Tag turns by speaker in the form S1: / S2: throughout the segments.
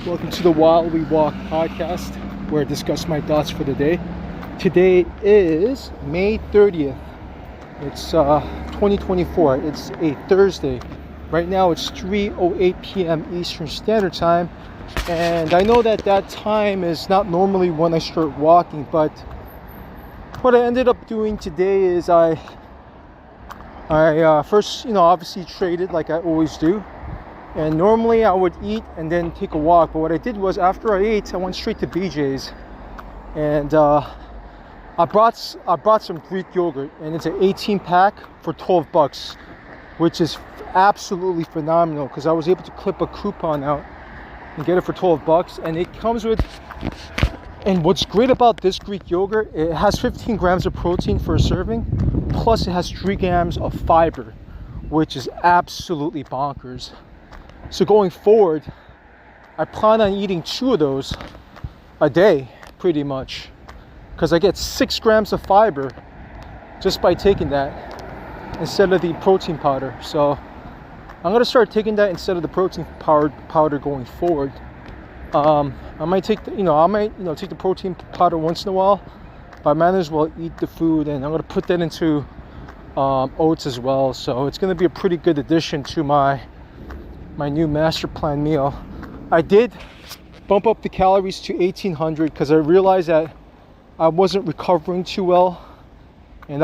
S1: Welcome to the While We Walk podcast, where I discuss my thoughts for the day. Today is May 30th. It's 2024. It's a Thursday. Right now it's 3:08 p.m. Eastern Standard Time. And I know that time is not normally when I start walking, but what I ended up doing today is I first, obviously traded like I always do. And normally I would eat and then take a walk, but what I did was after I ate, I went straight to BJ's, and I brought some Greek yogurt, and it's an 18 pack for $12, which is absolutely phenomenal because I was able to clip a coupon out and get it for $12. And it comes with, and what's great about this Greek yogurt, it has 15 grams of protein for a serving, plus it has 3 grams of fiber, which is absolutely bonkers. So going forward, I plan on eating 2 of those a day, pretty much, because I get 6 grams of fiber just by taking that instead of the protein powder. So I'm gonna start taking that instead of the protein powder going forward. I might take take the protein powder once in a while, but I might as well eat the food, and I'm gonna put that into oats as well. So it's gonna be a pretty good addition to my new master plan meal. I did bump up the calories to 1800 because I realized that I wasn't recovering too well, and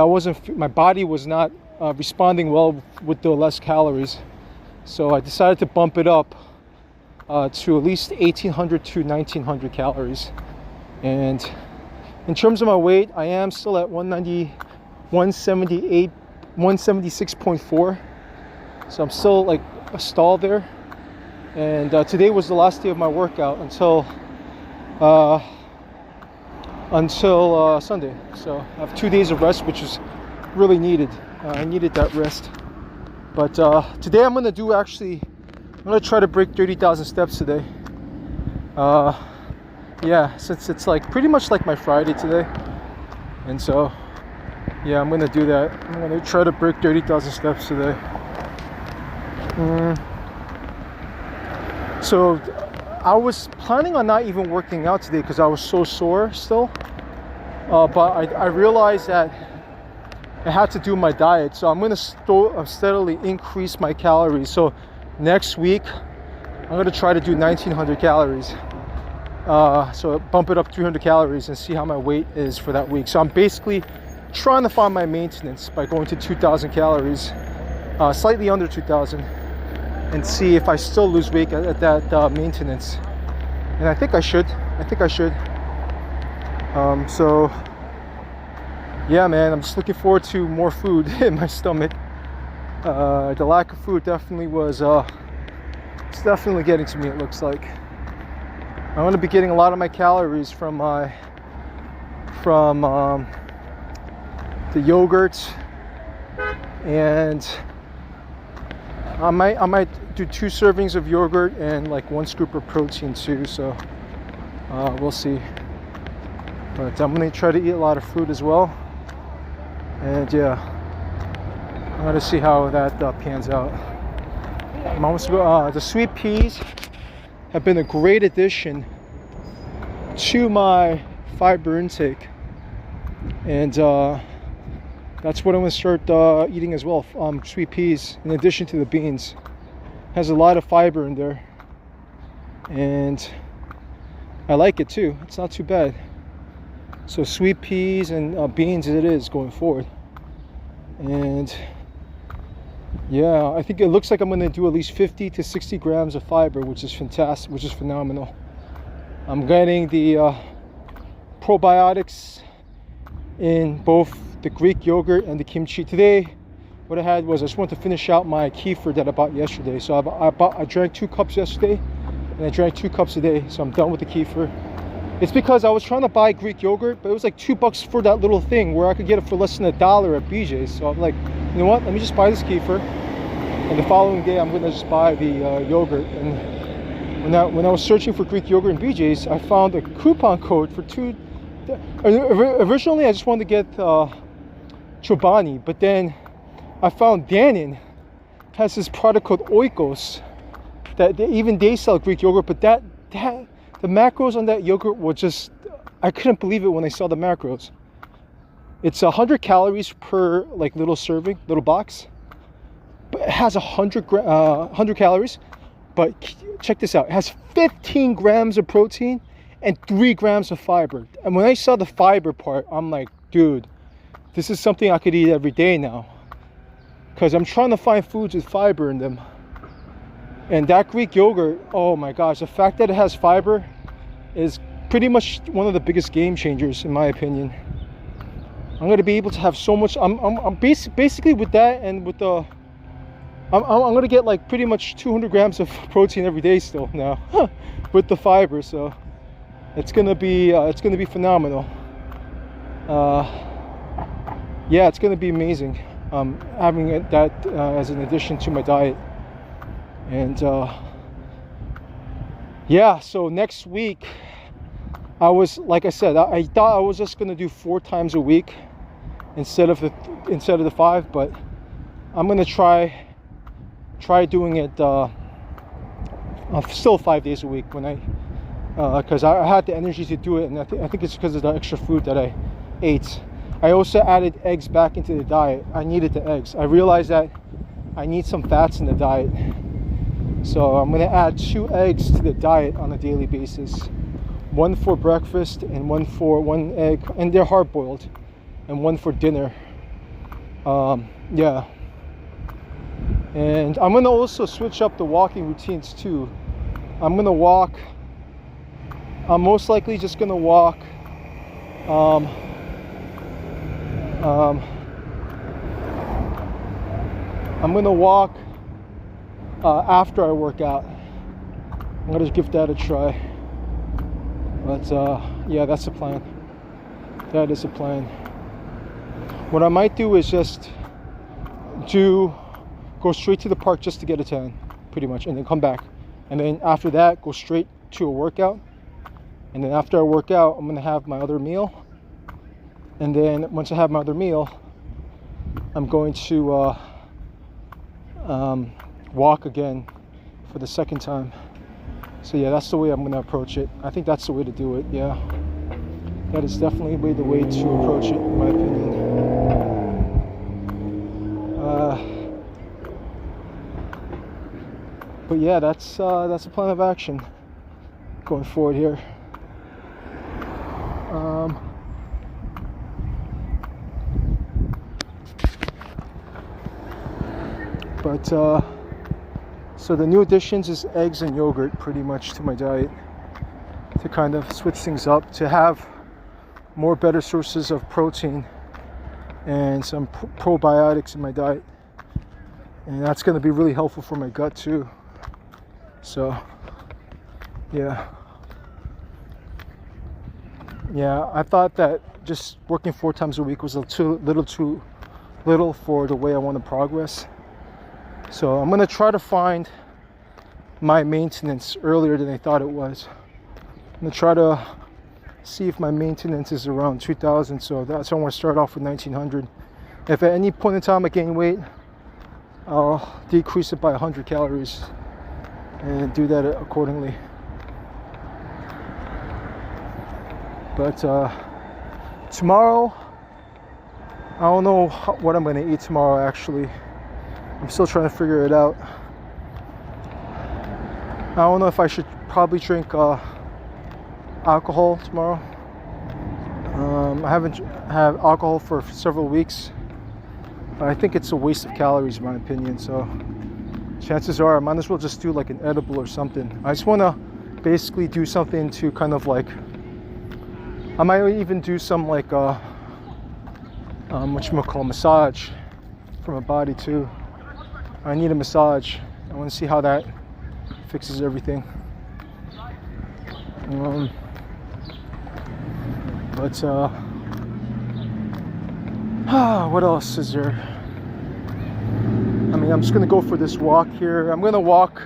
S1: my body was not responding well with the less calories. So I decided to bump it up to at least 1800 to 1900 calories. And in terms of my weight, I am still at 176.4. So I'm still like a stall there. And today was the last day of my workout until Sunday. So I have 2 days of rest, which is really needed. I needed that rest. But today I'm gonna try to break 30,000 steps today. Since it's like pretty much like my Friday today, and so yeah, I'm gonna do that. I'm gonna try to break 30,000 steps today. So I was planning on not even working out today because I was so sore still, but I realized that I had to do my diet. So I'm going to steadily increase my calories. So next week I'm going to try to do 1900 calories, so bump it up 300 calories and see how my weight is for that week. So I'm basically trying to find my maintenance by going to 2000 calories, slightly under 2000, and see if I still lose weight at that maintenance. And I think I should. So yeah, man, I'm just looking forward to more food in my stomach. The lack of food definitely it's definitely getting to me, it looks like. I'm going to be getting a lot of my calories from the yogurt, and I might do 2 servings of yogurt and like 1 scoop of protein too. So we'll see. But I'm gonna try to eat a lot of fruit as well. And yeah, I'm gonna see how that pans out. The sweet peas have been a great addition to my fiber intake, and that's what I'm going to start eating as well. Sweet peas, in addition to the beans, has a lot of fiber in there, and I like it too. It's not too bad. So sweet peas and beans it is going forward. And yeah, I think it looks like I'm going to do at least 50 to 60 grams of fiber, which is fantastic, which is phenomenal. I'm getting the probiotics in both the Greek yogurt and the kimchi. Today what I had was I just wanted to finish out my kefir that I bought yesterday. So I drank 2 cups yesterday, and I drank 2 cups a day. So I'm done with the kefir. It's because I was trying to buy Greek yogurt, but it was like $2 for that little thing, where I could get it for less than $1 at BJ's. So I'm like, you know what, let me just buy this kefir, and the following day I'm gonna just buy the yogurt. And when I was searching for Greek yogurt in BJ's, I found a coupon code for 2. Originally I just wanted to get Chobani, but then I found Dannon has this product called Oikos that they sell Greek yogurt, but that the macros on that yogurt were just, I couldn't believe it when I saw the macros. It's 100 calories per like little serving, little box, but it has 100 calories. But check this out, it has 15 grams of protein and 3 grams of fiber. And when I saw the fiber part, I'm like, dude, this is something I could eat every day now, because I'm trying to find foods with fiber in them. And that Greek yogurt, oh my gosh, the fact that it has fiber is pretty much one of the biggest game changers in my opinion. I'm going to be able to have so much, I'm basically with that, and with the, I'm going to get like pretty much 200 grams of protein every day still now with the fiber. So it's going to be phenomenal. Yeah, it's going to be amazing having that as an addition to my diet. And yeah, so next week I was, like I said, I thought I was just going to do 4 times a week instead of the 5, but I'm going to try doing it still 5 days a week when because I had the energy to do it, and I think it's because of the extra food that I ate. I also added eggs back into the diet. I needed the eggs. I realized that I need some fats in the diet, so I'm going to add 2 eggs to the diet on a daily basis. 1 for breakfast and 1 egg, and they're hard boiled, and 1 for dinner. Yeah. And I'm going to also switch up the walking routines too. I'm going to walk, I'm most likely just going to walk I'm going to walk after I work out. I'm going to give that a try. But yeah, that's the plan. That is the plan. What I might do is just go straight to the park just to get a tan, pretty much, and then come back. And then after that, go straight to a workout. And then after I work out, I'm going to have my other meal. And then once I have my other meal, I'm going to walk again for the second time. So yeah, that's the way I'm going to approach it. I think that's the way to do it. Yeah, that is definitely the way to approach it, in my opinion. But yeah, that's a plan of action going forward here. But so the new additions is eggs and yogurt pretty much to my diet, to kind of switch things up, to have more better sources of protein and some probiotics in my diet. And that's going to be really helpful for my gut too. So yeah, I thought that just working 4 times a week was too little for the way I want to progress. So I'm going to try to find my maintenance earlier than I thought it was. I'm going to try to see if my maintenance is around 2,000. So that's why I want to start off with 1,900. If at any point in time I gain weight, I'll decrease it by 100 calories and do that accordingly. But tomorrow, I don't know what I'm going to eat tomorrow actually. I'm still trying to figure it out. I don't know if I should probably drink alcohol tomorrow. I haven't had alcohol for several weeks. I think it's a waste of calories in my opinion, so chances are I might as well just do like an edible or something. I just want to basically do something to kind of like, I might even do some like massage for my body too. I need a massage. I want to see how that fixes everything. But what else is there? I mean, I'm just gonna go for this walk here. I'm gonna walk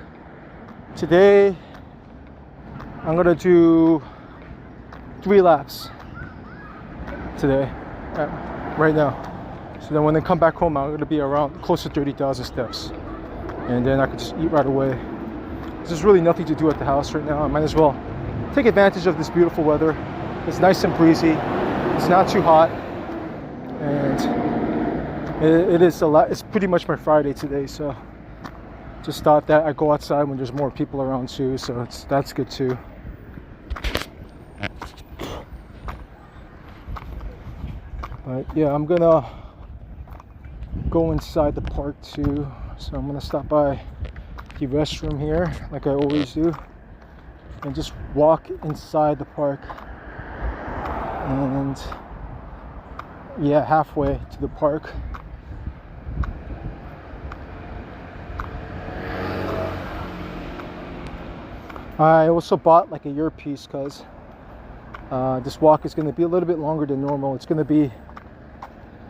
S1: today. I'm gonna do 3 laps today, right now. So then when I come back home, I'm gonna be around close to 30,000 steps, and then I could just eat right away. There's really nothing to do at the house right now. I might as well take advantage of this beautiful weather. It's nice and breezy. It's not too hot, and it is a lot. It's pretty much my Friday today, so just thought that I go outside when there's more people around too. So that's good too. But yeah, I'm gonna go inside the park too. So I'm gonna stop by the restroom here like I always do and just walk inside the park, and yeah, halfway to the park. I also bought like a earpiece because this walk is going to be a little bit longer than normal. It's going to be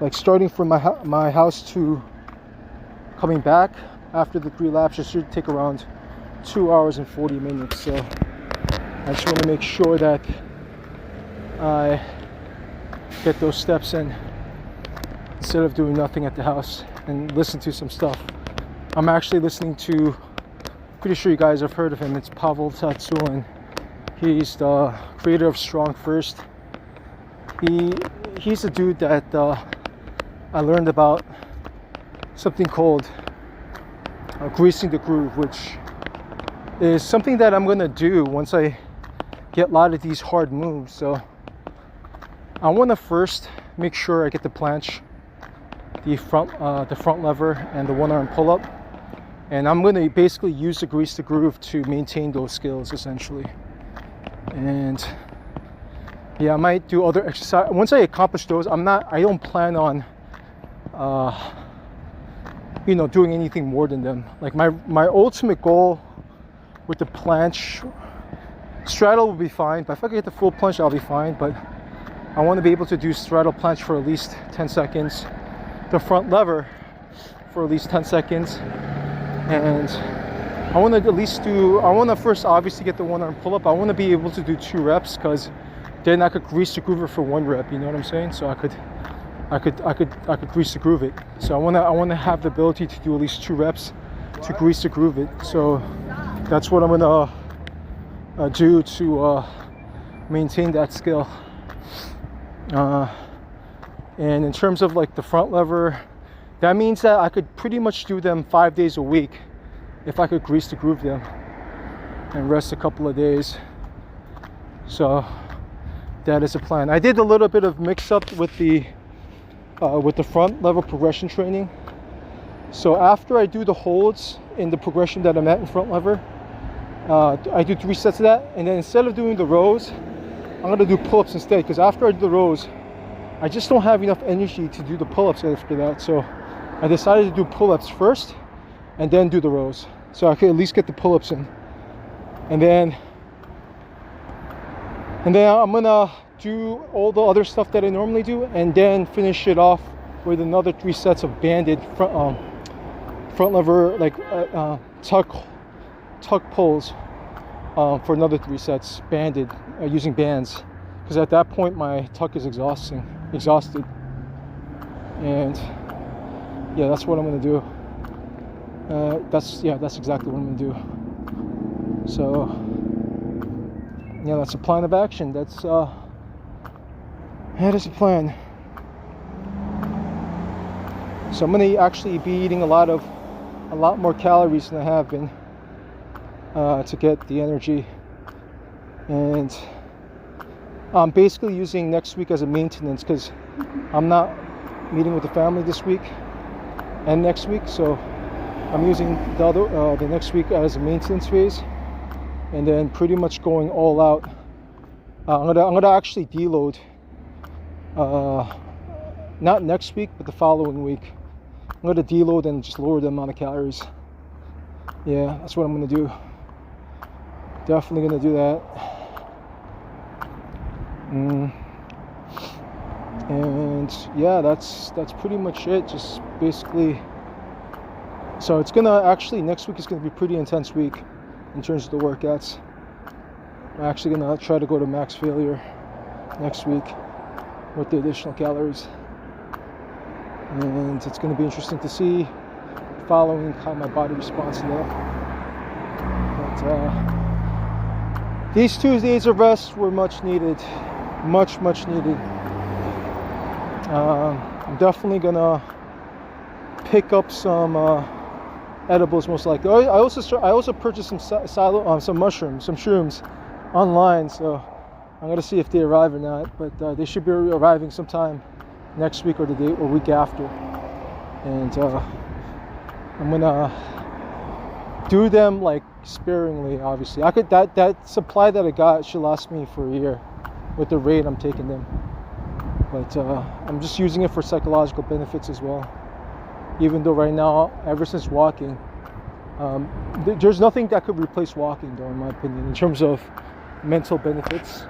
S1: like starting from my house to coming back after the 3 laps. It should take around 2 hours and 40 minutes. So I just want to make sure that I get those steps in instead of doing nothing at the house and listen to some stuff. I'm actually listening to, pretty sure you guys have heard of him, it's Pavel Tsatsouline. He's the creator of Strong First. He's a dude that I learned about something called greasing the groove, which is something that I'm gonna do once I get a lot of these hard moves. So I want to first make sure I get the planche, the front lever, and the one arm pull up, and I'm going to basically use the grease the groove to maintain those skills essentially. And yeah, I might do other exercise once I accomplish those. I don't plan on doing anything more than them. Like my ultimate goal with the planche, straddle will be fine, but if I get the full planche I'll be fine. But I want to be able to do straddle planche for at least 10 seconds, the front lever for at least 10 seconds, and I want to first obviously get the one arm pull up. I want to be able to do 2 reps because then I could grease the groover for 1 rep, you know what I'm saying? So I could grease the groove it. So I want to have the ability to do at least 2 reps to grease the groove it. So that's what I'm gonna do to maintain that skill. And in terms of like the front lever, that means that I could pretty much do them 5 days a week if I could grease the groove them and rest a couple of days. So that is a plan. I did a little bit of mix up with the front lever progression training. So after I do the holds in the progression that I'm at in front lever, I do 3 sets of that, and then instead of doing the rows, I'm going to do pull-ups instead, because after I do the rows, I just don't have enough energy to do the pull-ups after that. So I decided to do pull-ups first and then do the rows, so I could at least get the pull-ups in. And then I'm going to do all the other stuff that I normally do, and then finish it off with another 3 sets of banded front lever, like tuck pulls for another 3 sets, banded, using bands, because at that point my tuck is exhausted. And yeah, that's what I'm gonna do. That's exactly what I'm gonna do. So yeah, that's a plan of action. That is a plan. So I'm gonna actually be eating a lot more calories than I have been to get the energy, and I'm basically using next week as a maintenance because I'm not meeting with the family this week and next week. So I'm using the next week as a maintenance phase, and then pretty much going all out. I'm gonna actually deload, not next week but the following week. I'm gonna deload and just lower the amount of calories. Yeah, that's what I'm gonna do. Definitely gonna do that. And yeah, that's pretty much it. Just basically, so it's gonna actually, next week is gonna be a pretty intense week in terms of the workouts. I'm actually gonna try to go to max failure next week with the additional calories, and it's gonna be interesting to see following how my body responds to that. these 2 days of rest were much needed. Much needed. I'm definitely gonna pick up some edibles, most likely. I also purchased some mushrooms, some shrooms online, so I'm gonna see if they arrive or not. But they should be arriving sometime next week or the day or week after. And I'm gonna do them like sparingly. Obviously, that supply that I got should last me for a year with the rate I'm taking them. But I'm just using it for psychological benefits as well. Even though right now, ever since walking, there's nothing that could replace walking, though, in my opinion, in terms of mental benefits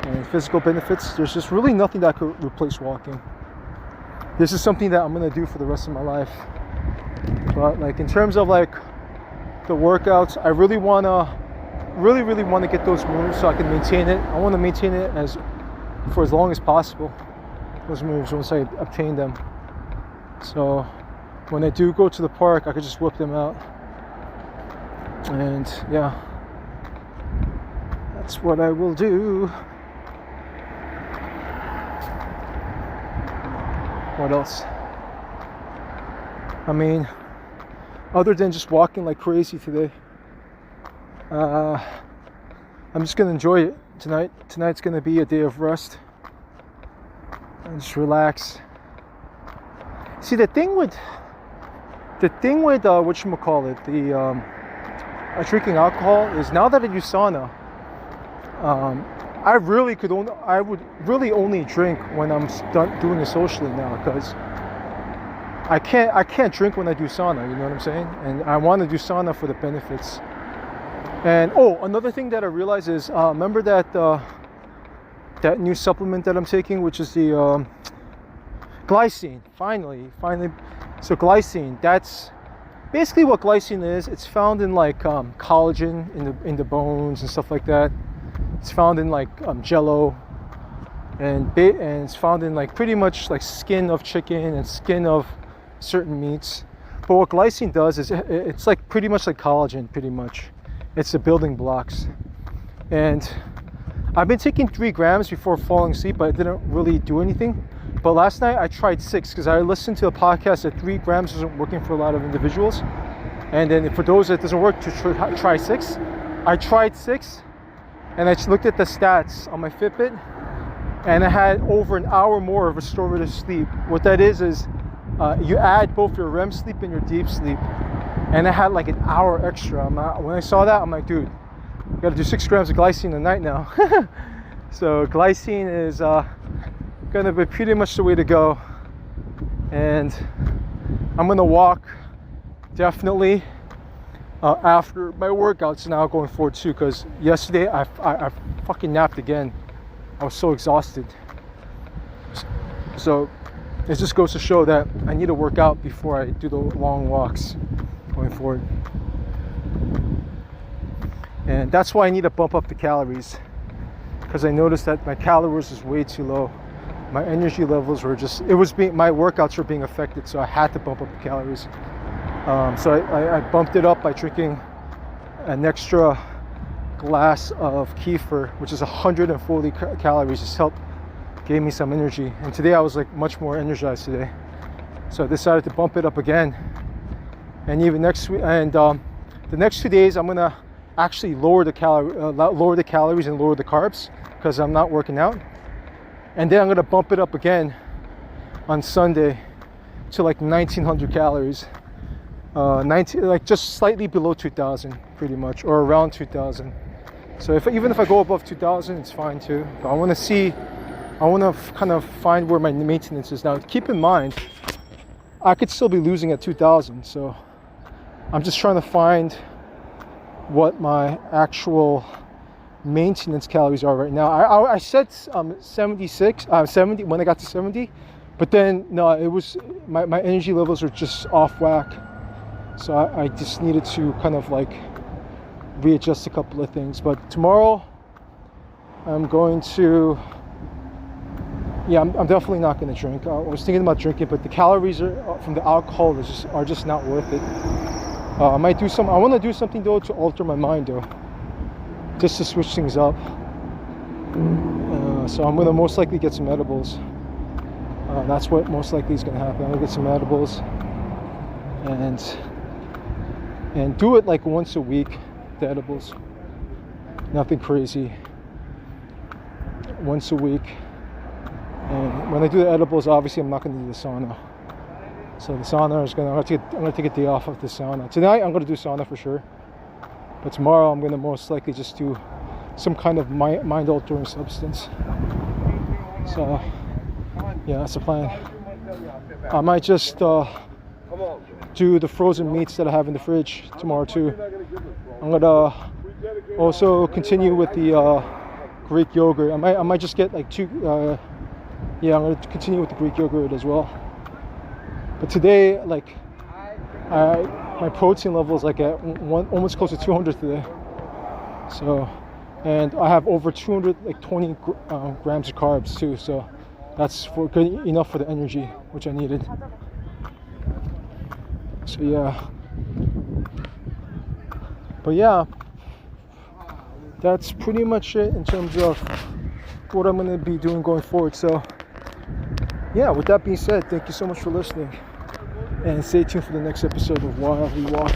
S1: and physical benefits. There's just really nothing that could replace walking. This is something that I'm gonna do for the rest of my life. But like in terms of like the workouts, I really wanna get those moves so I can maintain it. I want to maintain it for as long as possible, those moves, once I obtain them. So when I do go to the park, I could just whip them out. And yeah, that's what I will do. What else? I mean, other than just walking like crazy today, I'm just gonna enjoy it tonight. Tonight's gonna be a day of rest and just relax. See, the thing with whatchamacallit, drinking alcohol is, now that I do sauna, I would really only drink when I'm done doing it socially now, because I can't drink when I do sauna, you know what I'm saying? And I want to do sauna for the benefits. And another thing that I realized is, remember that new supplement that I'm taking, which is the glycine. Finally. So glycine, that's basically what glycine is. It's found in like collagen in the bones and stuff like that. It's found in like Jello, and it's found in like pretty much like skin of chicken and skin of certain meats. But what glycine does is it's like pretty much like collagen, pretty much. It's the building blocks. And I've been taking 3 grams before falling asleep, but it didn't really do anything. But last night I tried 6, because I listened to a podcast that 3 grams isn't working for a lot of individuals. And then for those that doesn't work, to try 6. I tried 6, and I just looked at the stats on my Fitbit, and I had over an hour more of restorative sleep. What that is you add both your REM sleep and your deep sleep. And I had like an hour extra. When I saw that, I'm like, dude, you gotta do 6 grams of glycine a night now. So glycine is gonna be pretty much the way to go. And I'm gonna walk definitely after my workouts now going forward too, because yesterday I fucking napped again. I was so exhausted. So it just goes to show that I need to work out before I do the long walks going forward. And that's why I need to bump up the calories, because I noticed that my calories is way too low. My energy levels were my workouts were being affected, so I had to bump up the calories. So I bumped it up by drinking an extra glass of kefir, which is 140 calories. Just gave me some energy. And today I was like much more energized today. So I decided to bump it up again. And even next week, and the next 2 days, I'm gonna actually lower the calories and lower the carbs, because I'm not working out. And then I'm gonna bump it up again on Sunday to like 1,900 calories, like just slightly below 2,000, pretty much, or around 2,000. So even if I go above 2,000, it's fine too. But I want to kind of find where my maintenance is now. Keep in mind, I could still be losing at 2,000, so I'm just trying to find what my actual maintenance calories are right now. I said 70 when I got to 70, but then no, it was my energy levels are just off whack. So I just needed to kind of like readjust a couple of things. But tomorrow I'm going to, I'm definitely not going to drink. I was thinking about drinking, but the calories from the alcohol are just not worth it. I might do some. I want to do something though to alter my mind though, just to switch things up. So I'm gonna most likely get some edibles. That's what most likely is gonna happen. I'm gonna get some edibles and do it like once a week. The edibles, nothing crazy. Once a week. And when I do the edibles, obviously I'm not gonna do the sauna. So the sauna is I'm gonna take a day off of the sauna. Tonight I'm gonna do sauna for sure. But tomorrow I'm gonna most likely just do some kind of mind altering substance. So yeah, that's the plan. I might just do the frozen meats that I have in the fridge tomorrow too. I'm gonna also continue with the Greek yogurt. I might just get like two. Yeah, I'm gonna continue with the Greek yogurt as well. But today, like, my protein level is like at almost close to 200 today. So, and I have over 220 grams of carbs too. So that's good enough for the energy which I needed. So yeah. But yeah, that's pretty much it in terms of what I'm going to be doing going forward. So yeah, with that being said, thank you so much for listening, and stay tuned for the next episode of While We Walk.